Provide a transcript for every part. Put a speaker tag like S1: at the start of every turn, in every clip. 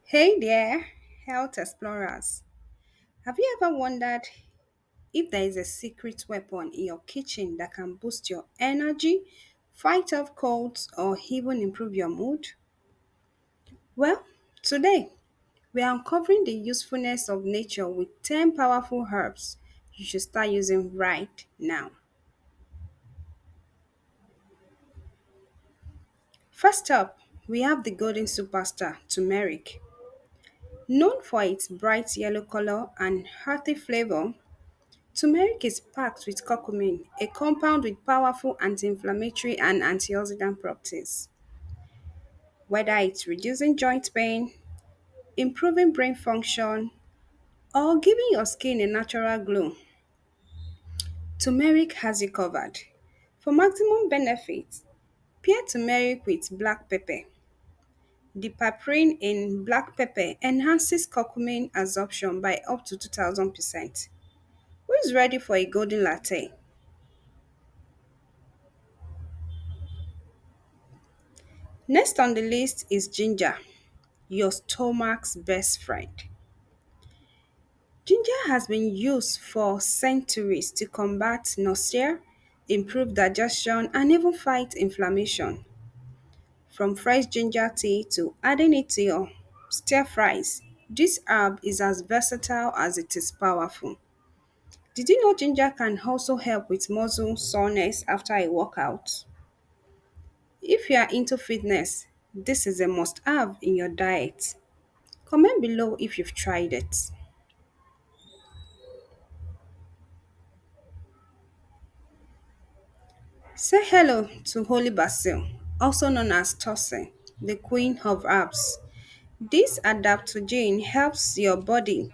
S1: Hey there, health explorers. Have you ever wondered if there is a secret weapon in your kitchen that can boost your energy, fight off colds, or even improve your mood? Well, today we are uncovering the usefulness of nature with 10 powerful herbs you should start using right now. First up, we have the golden superstar, turmeric. Known for its bright yellow color and hearty flavor, turmeric is packed with curcumin, a compound with powerful anti-inflammatory and antioxidant properties. Whether it's reducing joint pain, improving brain function, or giving your skin a natural glow, turmeric has you covered. For maximum benefit, pair turmeric with black pepper. The paprine in black pepper enhances curcumin absorption by up to 2000%. Who is ready for a golden latte? Next on the list is ginger, your stomach's best friend. Ginger has been used for centuries to combat nausea, improve digestion, and even fight inflammation. From fresh ginger tea to adding it to your stir fries, this herb is as versatile as it is powerful. Did you know ginger can also help with muscle soreness after a workout? If you are into fitness, this is a must have in your diet. Comment below if you've tried it. Say hello to Holy Basil, also known as Tosin, the queen of herbs. This adaptogen helps your body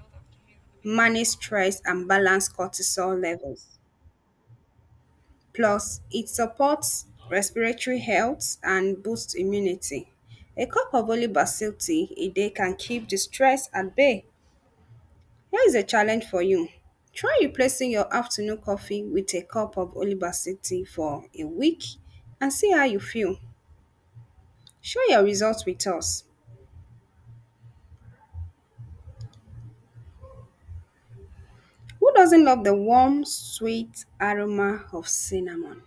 S1: manage stress and balance cortisol levels. Plus, it supports respiratory health and boosts immunity. A cup of Holy Basil tea a day can keep the stress at bay. Here is a challenge for you. Try replacing your afternoon coffee with a cup of Holy Basil tea for a week and see how you feel. Share your results with us. Who doesn't love the warm, sweet aroma of cinnamon?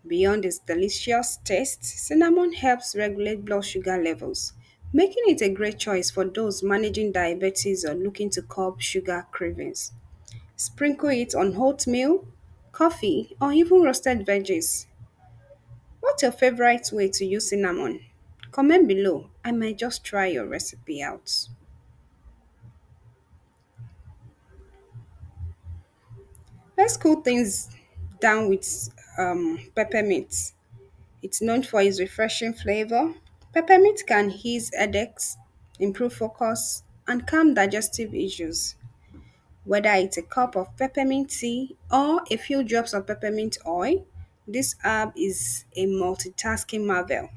S1: Beyond its delicious taste, cinnamon helps regulate blood sugar levels, making it a great choice for those managing diabetes or looking to curb sugar cravings. Sprinkle it on oatmeal, coffee, or even roasted veggies. What's your favorite way to use cinnamon? Comment below. I might just try your recipe out. Let's cool things down with peppermint. It's known for its refreshing flavor. Peppermint can ease headaches, improve focus, and calm digestive issues. Whether it's a cup of peppermint tea or a few drops of peppermint oil, this herb is a multitasking marvel.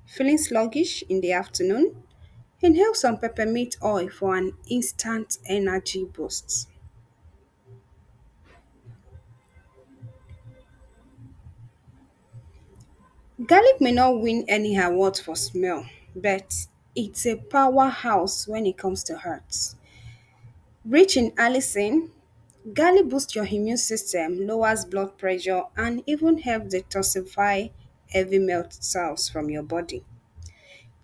S1: Feeling sluggish in the afternoon? Inhale some peppermint oil for an instant energy boost. Garlic may not win any award for smell, but it's a powerhouse when it comes to hearts. Rich in allicin, garlic boosts your immune system, lowers blood pressure, and even helps detoxify heavy metals from your body.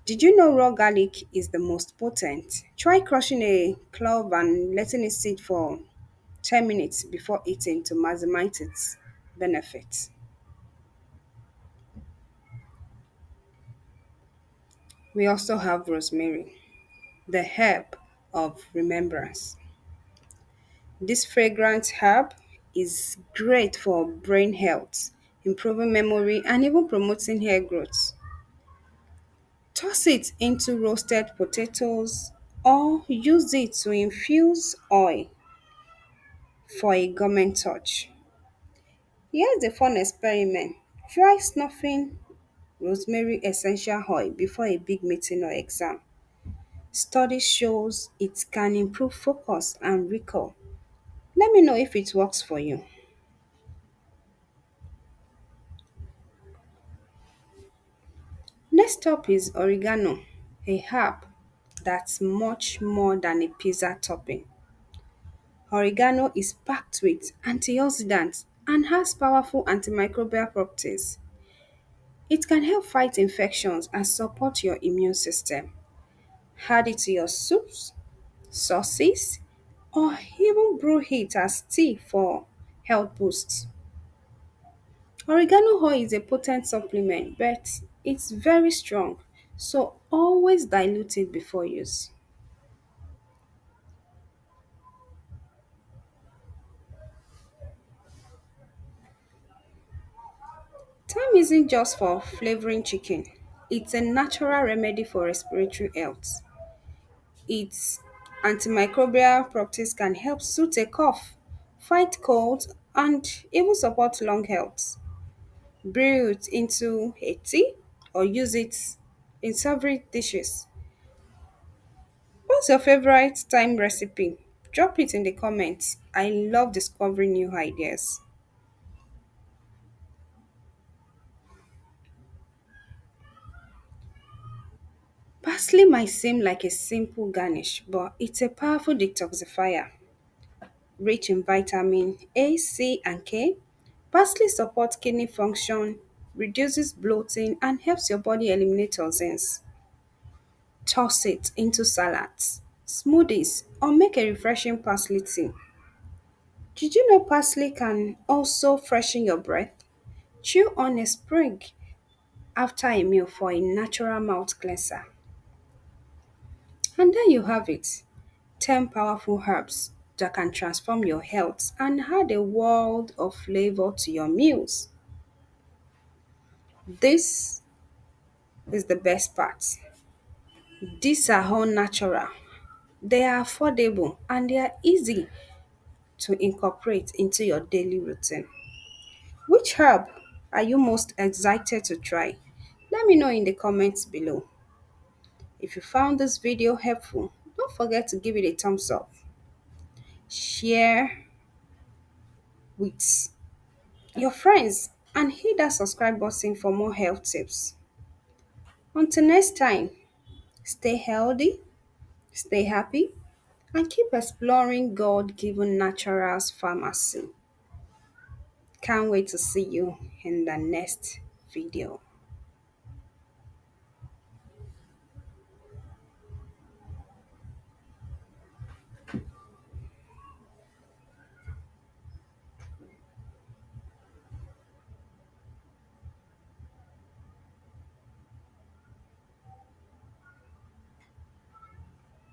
S1: Did you know raw garlic is the most potent? Try crushing a clove and letting it sit for 10 minutes before eating to maximize its benefits. We also have rosemary, the herb of remembrance. This fragrant herb is great for brain health, improving memory, and even promoting hair growth. Toss it into roasted potatoes or use it to infuse oil for a gourmet touch. Here's the fun experiment. Try snuffing rosemary essential oil before a big meeting or exam. Study shows it can improve focus and recall. Let me know if it works for you. Next up is oregano, a herb that's much more than a pizza topping. Oregano is packed with antioxidants and has powerful antimicrobial properties. It can help fight infections and support your immune system. Add it to your soups, sauces, or even brew it as tea for health boosts. Oregano oil is a potent supplement, but it's very strong, so always dilute it before use. Thyme isn't just for flavoring chicken, it's a natural remedy for respiratory health. Its antimicrobial properties can help soothe a cough, fight colds, and even support lung health. Brew it into a tea or use it in savory dishes. What's your favorite thyme recipe? Drop it in the comments. I love discovering new ideas. Parsley might seem like a simple garnish, but it's a powerful detoxifier. Rich in vitamin A, C, and K, parsley supports kidney function, reduces bloating, and helps your body eliminate toxins. Toss it into salads, smoothies, or make a refreshing parsley tea. Did you know parsley can also freshen your breath? Chew on a sprig after a meal for a natural mouth cleanser. And there you have it, 10 powerful herbs that can transform your health and add a world of flavor to your meals. This is the best part. These are all natural, they are affordable, and they are easy to incorporate into your daily routine. Which herb are you most excited to try? Let me know in the comments below. If you found this video helpful, don't forget to give it a thumbs up, share with your friends, and hit that subscribe button for more health tips. Until next time, stay healthy, stay happy, and keep exploring God given naturals pharmacy. Can't wait to see you in the next video.